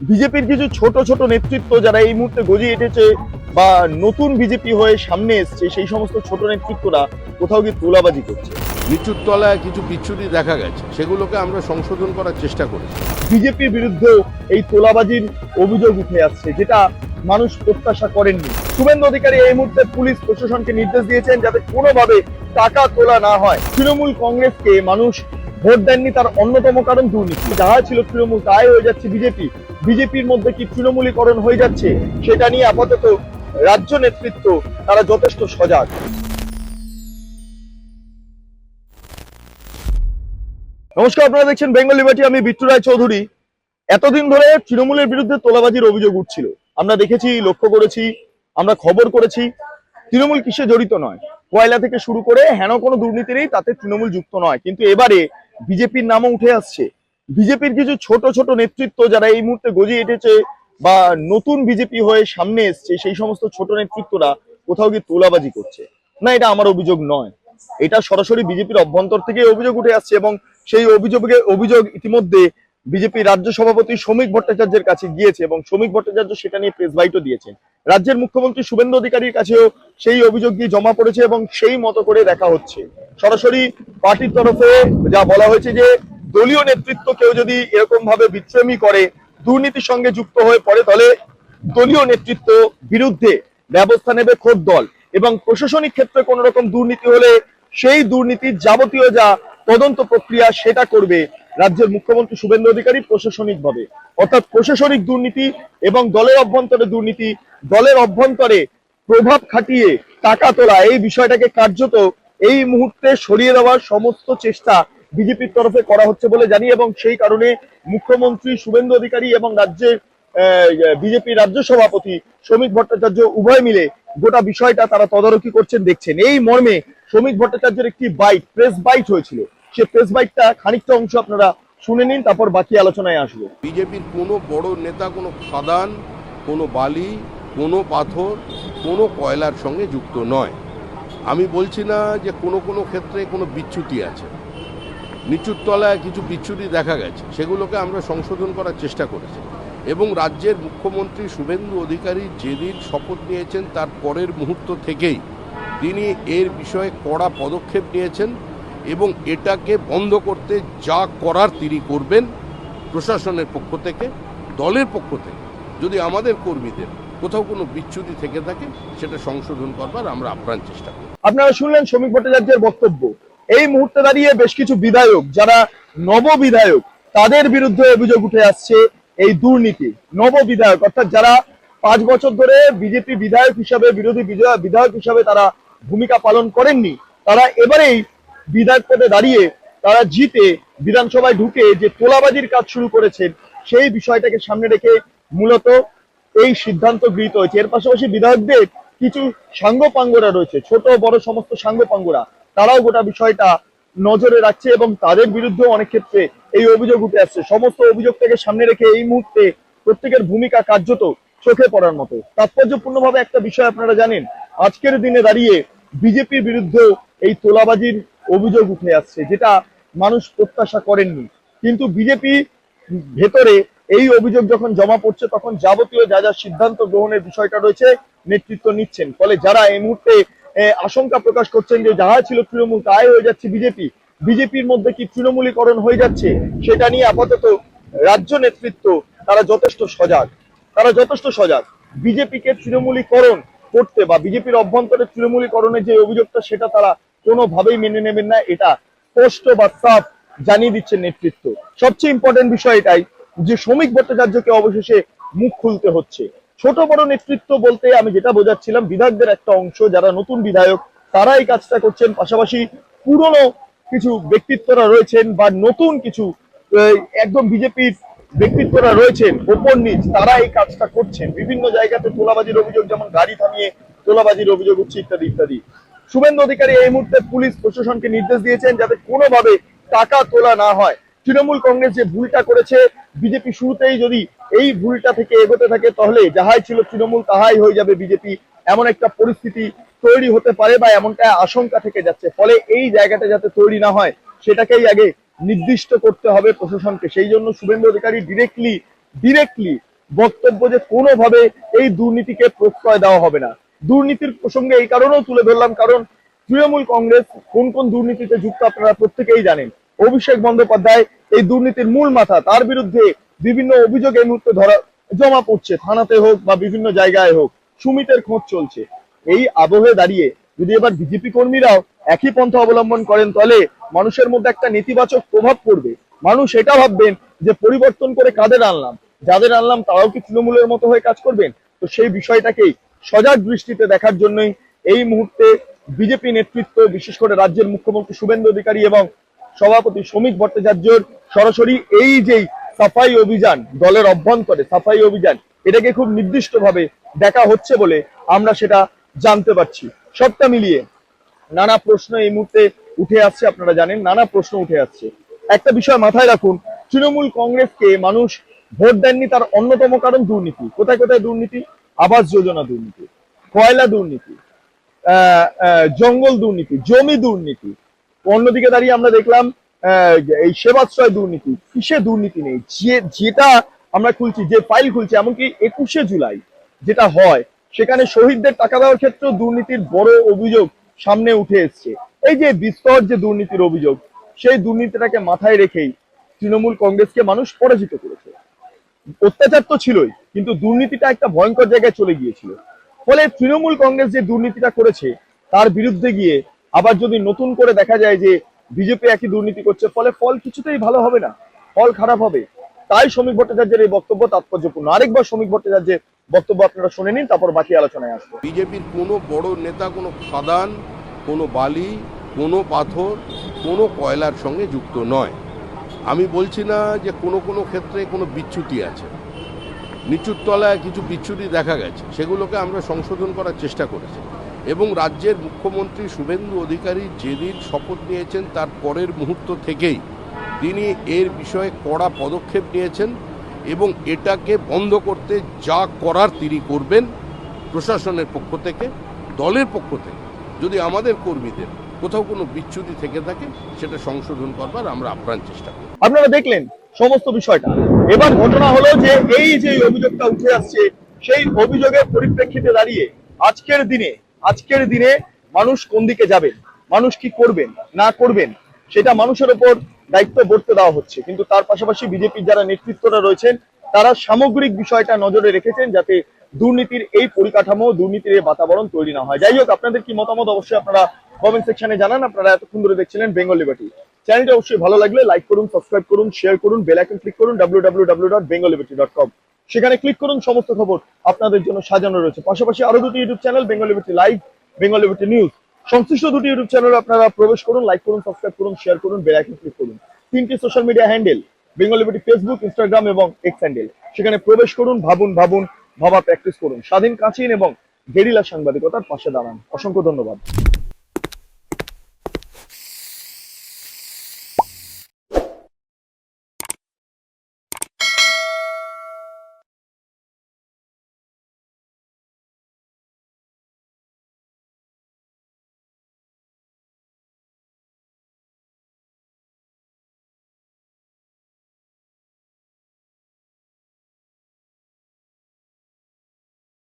বিজেপির কিছু ছোট ছোট নেতৃত্ব যারা এই মুহূর্তে গজিয়ে উঠেছে বা নতুন বিজেপি হয়ে সামনে এসছে, সেই সমস্ত ছোট নেতৃত্বরা কোথাও গিয়ে তোলাবাজি করছে। নিচুর তলায় কিছু বিচ্যুতি দেখা গেছে, সেগুলোকে আমরা সংশোধন করার চেষ্টা করেছি। বিজেপির বিরুদ্ধেও এই তোলাবাজির অভিযোগ উঠে আসছে, যেটা মানুষ প্রত্যাশা করেননি। শুভেন্দু অধিকারী এই মুহূর্তে পুলিশ প্রশাসনকে নির্দেশ দিয়েছেন যাতে কোনোভাবে টাকা তোলা না হয়। তৃণমূল কংগ্রেসকে মানুষ ভোট দেননি, তার অন্যতম কারণ দুর্নীতি। যাহা ছিল তৃণমূল তাই হয়ে যাচ্ছে বিজেপি। বিজেপির মধ্যে কি তৃণমূলীকরণ হয়ে যাচ্ছে, সেটা নিয়ে আপাতত রাজ্য নেতৃত্ব তারা যথেষ্ট সজাগ। নমস্কার, আপনারা দেখছেন বেঙ্গল লিবার্টি, আমি বিট্টু রায় চৌধুরী। এতদিন ধরে তৃণমূলের বিরুদ্ধে তোলাবাজির অভিযোগ উঠছিল, আমরা দেখেছি, লক্ষ্য করেছি, আমরা খবর করেছি। তৃণমূল কিসে জড়িত নয়, কয়লা থেকে শুরু করে হেন কোনো দুর্নীতিরই তাতে তৃণমূল যুক্ত নয়। কিন্তু এবারে বিজেপির নামও উঠে আসছে। বিজেপির কিছু ছোট ছোট নেতৃত্ব যারা এই মুহূর্তে গজিয়ে উঠেছে বা নতুন বিজেপি হয়ে সামনে এসছে, সেই সমস্ত ছোট নেতৃত্বরা কোথাও গিয়ে তোলাবাজি করছে। না, এটা আমার অভিযোগ নয়, এটা সরাসরি বিজেপির অভ্যন্তর থেকে অভিযোগ উঠে আসছে। এবং সেই অভিযোগ ইতিমধ্যে বিজেপি রাজ্য সভাপতি শ্রমিক ভট্টাচার্যের কাছে গিয়েছে এবং শ্রমিক ভট্টাচার্য সেটা নিয়ে প্রেস বাইটও দিয়েছেন। রাজ্যের মুখ্যমন্ত্রী শুভেন্দু অধিকারীর কাছেও সেই অভিযোগ দিয়ে জমা পড়েছে এবং সেই মতো করে দেখা হচ্ছে। সরাসরি পার্টির তরফে যা বলা হয়েছে যে দলীয় নেতৃত্ব কেউ যদি এরকম ভাবে বিচ্ছেমি করে, দুর্নীতির সঙ্গে যুক্ত হয়ে পড়ে, তাহলে দলীয় নেতৃত্ব বিরুদ্ধে ব্যবস্থা নেবে খোদ দল। এবং প্রশাসনিক ক্ষেত্রে কোন রকম দুর্নীতি হলে সেই দুর্নীতির যাবতীয় যা তদন্ত প্রক্রিয়া সেটা করবে রাজ্যের মুখ্যমন্ত্রী শুভেন্দু অধিকারী প্রশাসনিকভাবে। অর্থাৎ প্রশাসনিক দুর্নীতি এবং দলের অভ্যন্তরে দুর্নীতি, দলের অভ্যন্তরে প্রভাব খাটিয়ে টাকা তোলা, এই বিষয়টাকে কার্যত এই মুহূর্তে সরিয়ে দেওয়ার সমস্ত চেষ্টা বিজেপির তরফে করা হচ্ছে বলে জানি। এবং সেই কারণে মুখ্যমন্ত্রী শুভেন্দু অধিকারী এবং রাজ্যের বিজেপি রাজ্য সভাপতি শ্রমিক ভট্টাচার্য উভয় মিলে গোটা বিষয়টা তারা তদারকি করছেন, দেখছেন। এই মর্মে শ্রমিক ভট্টাচার্যের একটি প্রেস বাইট হয়েছিল, সে প্রেস বাইটটা খানিকটা অংশ আপনারা শুনে নিন, তারপর বাকি আলোচনায় আসবো। বিজেপির কোনো বড় নেতা কোনো খাদান, কোনো বালি, কোনো পাথর, কোনো কয়লার সঙ্গে যুক্ত নয়। আমি বলছি না যে কোনো ক্ষেত্রে কোনো বিচ্যুতি আছে, নিচুর তলায় কিছু বিচ্যুতি দেখা গেছে, সেগুলোকে আমরা সংশোধন করার চেষ্টা করেছি। এবং রাজ্যের মুখ্যমন্ত্রী শুভেন্দু অধিকারী যেদিন শপথ নিয়েছেন তার পরের মুহূর্ত থেকেই তিনি এর বিষয়ে কড়া পদক্ষেপ নিয়েছেন এবং এটাকে বন্ধ করতে যা করার তিনি করবেন। প্রশাসনের পক্ষ থেকে, দলের পক্ষ থেকে যদি আমাদের কর্মীদের কোথাও কোনো বিচ্যুতি থেকে থাকে সেটা সংশোধন করবার আমরা আপ্রাণ চেষ্টা করি। আপনারা শুনলেন শ্রমিক ভট্টাচার্যের বক্তব্য। এই মুহূর্তে দাঁড়িয়ে বেশ কিছু বিধায়ক, যারা নব বিধায়ক, তাদের বিরুদ্ধে অভিযোগ উঠে আসছে এই দুর্নীতি। নব বিধায়ক অর্থাৎ যারা 5 বছর ধরে বিজেপি বিধায়ক হিসাবে, বিরোধী বিধায়ক হিসাবে তারা ভূমিকা পালন করেননি, তারা এবারেই বিধায়ক পদে দাঁড়িয়ে তারা জিতে বিধানসভায় ঢুকে যে তোলাবাজির কাজ শুরু করেছেন, সেই বিষয়টাকে সামনে রেখে মূলত এই সিদ্ধান্ত গৃহীত হয়েছে। এর পাশাপাশি বিধায়কদের কিছু সাঙ্গপাঙ্গরা রয়েছে, ছোট বড় সমস্ত সাঙ্গপাঙ্গরা, তারাও গোটা বিষয়টা নজরে রাখছে এবং তাদের বিরুদ্ধে অনেক ক্ষেত্রে এই অভিযোগ উঠে আসছে। সমস্ত অভিযোগটাকে সামনে রেখে এই মুহূর্তে প্রত্যেকের ভূমিকা কার্যত চোখে পড়ার মতো। তাৎপর্যপূর্ণভাবে একটা বিষয় আপনারা জানেন, আজকের দিনে দাঁড়িয়ে বিজেপির বিরুদ্ধেও এই তোলাবাজির অভিযোগ উঠে আসছে, যেটা মানুষ প্রত্যাশা করেননি। কিন্তু বিজেপি ভেতরে এই অভিযোগ যখন জমা পড়ছে, তখন যাবতীয় যা যা সিদ্ধান্ত গ্রহণের বিষয়টা রয়েছে নেতৃত্ব নিচ্ছেন। ফলে যারা এই মুহূর্তে আশঙ্কা প্রকাশ করছেন যে যাহা ছিল তৃণমূল তাই হয়ে যাচ্ছে বিজেপি, বিজেপির মধ্যে কি তৃণমূলীকরণ হয়ে যাচ্ছে, সেটা নিয়ে আপাতত রাজ্য নেতৃত্ব তারা যথেষ্ট সজাগ। বিজেপিকে তৃণমূলীকরণ করতে বা বিজেপির অভ্যন্তরে তৃণমূলীকরণের যে অভিযোগটা, সেটা তারা কোনোভাবেই মেনে নেবেন না, এটা স্পষ্ট বা সাফ জানিয়ে দিচ্ছেন নেতৃত্ব। সবচেয়ে ইম্পর্টেন্ট বিষয় এটাই যে শ্রমিক ভট্টাচার্যকে অবশেষে মুখ খুলতে হচ্ছে। ছোট বড় নেতৃত্ব বলতে আমি যেটা বোঝাচ্ছিলাম, বিধায়কদের একটা অংশ যারা নতুন বিধায়ক, তারা এই কাজটা করছেন। পাশাপাশি পুরনো কিছু ব্যক্তিত্বরা রয়েছেন বা নতুন কিছু একদম বিজেপির ব্যক্তিত্বরা রয়েছেন ওপর নিচ, তারা এই কাজটা করছেন। বিভিন্ন জায়গাতে তোলাবাজির অভিযোগ, যেমন গাড়ি থামিয়ে তোলাবাজির অভিযোগ হচ্ছে, ইত্যাদি ইত্যাদি। শুভেন্দু অধিকারী এই মুহূর্তে পুলিশ প্রশাসনকে নির্দেশ দিয়েছেন যাতে কোনোভাবে টাকা তোলা না হয়। তৃণমূল কংগ্রেস যে ভুলটা করেছে, বিজেপি শুরুতেই যদি এই ভুলটা থেকে এগোতে থাকে, তাহলে যাহাই ছিল তৃণমূল তাহাই হয়ে যাবে বিজেপি, এমন একটা পরিস্থিতি তৈরি হতে পারে বা এমনটা আশঙ্কা থেকে যাচ্ছে। ফলে এই জায়গাটা যাতে তৈরি না হয়, সেটাকেই আগে নির্দিষ্ট করতে হবে প্রশাসনকে। সেই জন্য শুভেন্দু অধিকারী ডিরেক্টলি বক্তব্য যে কোনোভাবে এই দুর্নীতিকে প্রশ্রয় দেওয়া হবে না। দুর্নীতির প্রসঙ্গে এই কারণেও তুলে ধরলাম, কারণ তৃণমূল কংগ্রেস কোন কোন দুর্নীতিতে যুক্ত আপনারা প্রত্যেকেই জানেন। অভিষেক বন্দ্যোপাধ্যায় এই দুর্নীতির মূল মাথা, তার বিরুদ্ধে বিভিন্ন অভিযোগ এই মুহূর্তে জমা পড়ছে, থানাতে হোক বা বিভিন্ন জায়গায় হোক। সুমিতের খোঁজ চলছে। এই আবহে দাঁড়িয়ে যদি এবার বিজেপি কর্মীরাও একই পন্থা অবলম্বন করেন, তাহলে মানুষের মধ্যে একটা নেতিবাচক প্রভাব পড়বে। মানুষ এটা ভাববেন যে পরিবর্তন করে কাদের আনলাম, যাদের আনলাম তারাও কি তৃণমূলের মতো হয়ে কাজ করবেন। তো সেই বিষয়টাকেই সজাগ দৃষ্টিতে দেখার জন্যই এই মুহূর্তে বিজেপি নেতৃত্ব, বিশেষ করে রাজ্যের মুখ্যমন্ত্রী শুভেন্দু অধিকারী এবং সভাপতি শ্রমিক ভট্টাচার্যর সরাসরি এই যে সাফাই অভিযান, দলের অভ্যন্তরে সাফাই অভিযান, এটাকে খুব নির্দিষ্টভাবে দেখা হচ্ছে বলে আমরা সেটা জানতে পারছি। সবটা মিলিয়ে নানা প্রশ্ন এই মুহূর্তে উঠে আসছে, আপনারা জানেন নানা প্রশ্ন উঠে আসছে। একটা বিষয় মাথায় রাখুন, তৃণমূল কংগ্রেসকে মানুষ ভোট দেননি তার অন্যতম কারণ দুর্নীতি। কোথায় কোথায় দুর্নীতি? আবাস যোজনা দুর্নীতি, কয়লা দুর্নীতি, জঙ্গল দুর্নীতি, জমি দুর্নীতি। অন্যদিকে দাঁড়িয়ে আমরা দেখলাম এই সেবাশ্রয় দুর্নীতি। কিসে দুর্নীতি নেই? যেটা আমরা খুলছি, যে ফাইল খুলছি, এমনকি 21শে জুলাই যেটা হয় সেখানে শহীদদের টাকা দেওয়ার ক্ষেত্রেও দুর্নীতির বড় অভিযোগ সামনে উঠে এসছে। এই যে বিস্তর যে দুর্নীতির অভিযোগ, সেই দুর্নীতিটাকে মাথায় রেখেই তৃণমূল কংগ্রেসকে মানুষ পরাজিত করেছে। অত্যাচার তো ছিলই, কিন্তু দুর্নীতিটা একটা ভয়ঙ্কর জায়গায় চলে গিয়েছিল। ফলে তৃণমূল কংগ্রেস যে দুর্নীতিটা করেছে তার বিরুদ্ধে গিয়ে আবার যদি নতুন করে দেখা যায় যে বিজেপি একই দুর্নীতি করছে, ফলে ফল কিছুতেই ভালো হবে না, ফল খারাপ হবে। তাই শ্রমিক ভট্টাচার্যের এই বক্তব্য তাৎপর্যপূর্ণ। আরেকবার শ্রমিক ভট্টাচার্যের বক্তব্য আপনারা শুনে নিন, তারপর বাকি আলোচনায় আসবো। বিজেপির কোনো বড় নেতা কোনো খাদান, কোনো বালি, কোনো পাথর, কোনো কয়লার সঙ্গে যুক্ত নয়। আমি বলছি না যে কোনো কোনো ক্ষেত্রে কোনো বিচ্যুতি আছে, নিচুর তলায় কিছু বিচ্যুতি দেখা গেছে, সেগুলোকে আমরা সংশোধন করার চেষ্টা করেছি। এবং রাজ্যের মুখ্যমন্ত্রী শুভেন্দু অধিকারী যেদিন শপথ নিয়েছেন তার পরের মুহূর্ত থেকেই তিনি এর বিষয়ে কড়া পদক্ষেপ নিয়েছেন এবং এটাকে বন্ধ করতে যা করার তিনি করবেন। প্রশাসনের পক্ষ থেকে, দলের পক্ষ থেকে যদি আমাদের কর্মীদের কোথাও কোনো বিচ্যুতি থেকে থাকে সেটা সংশোধন করবার আমরা আপ্রাণ চেষ্টা করি। আপনারা দেখলেন সমস্ত বিষয়টা। এবার ঘটনা হলো যে এই যে অভিযোগটা উঠে আসছে, সেই অভিযোগের পরিপ্রেক্ষিতে দাঁড়িয়ে আজকের দিনে মানুষ কোন দিকে যাবেন, মানুষ কি করবেন না করবেন, সেটা মানুষের উপর দায়িত্ব বর্তে দেওয়া হচ্ছে। কিন্তু তার পাশাপাশি বিজেপির যারা নেতৃত্বরা রয়েছেন তারা সামগ্রিক বিষয়টা নজরে রেখেছেন যাতে দুর্নীতির এই পরিকাঠামো, দুর্নীতির এই বাতাবরণ তৈরি না হয়। যাই হোক, আপনাদের কি মতামত অবশ্যই আপনারা কমেন্ট সেকশনে জানান। আপনারা এতক্ষণ ধরে দেখছিলেন বেঙ্গল লিবার্টি। চ্যানেলটা অবশ্যই ভালো লাগলে লাইক করুন, সাবস্ক্রাইব করুন, শেয়ার করুন, বেল আইকন ক্লিক করুন www.bengalliberty.com। সেখানে ক্লিক করুন, সমস্ত খবর আপনাদের জন্য সাজানো রয়েছে। পাশাপাশি আরো দুটি YouTube channel, Bengal liberty live, Bengal liberty news, সংশ্লিষ্ট দুটি ইউটিউব চ্যানেলে আপনারা প্রবেশ করুন, লাইক করুন, সাবস্ক্রাইব করুন, শেয়ার করুন, বেল আইকন ক্লিক করুন। তিনটি social media handle, Bengal liberty Facebook, Instagram এবং এক্স হ্যান্ডেল, সেখানে প্রবেশ করুন, ভাবা প্র্যাকটিস করুন, স্বাধীন, কাঁচিন এবং গেরিলা সাংবাদিকতার পাশে দাঁড়ান। অসংখ্য ধন্যবাদ।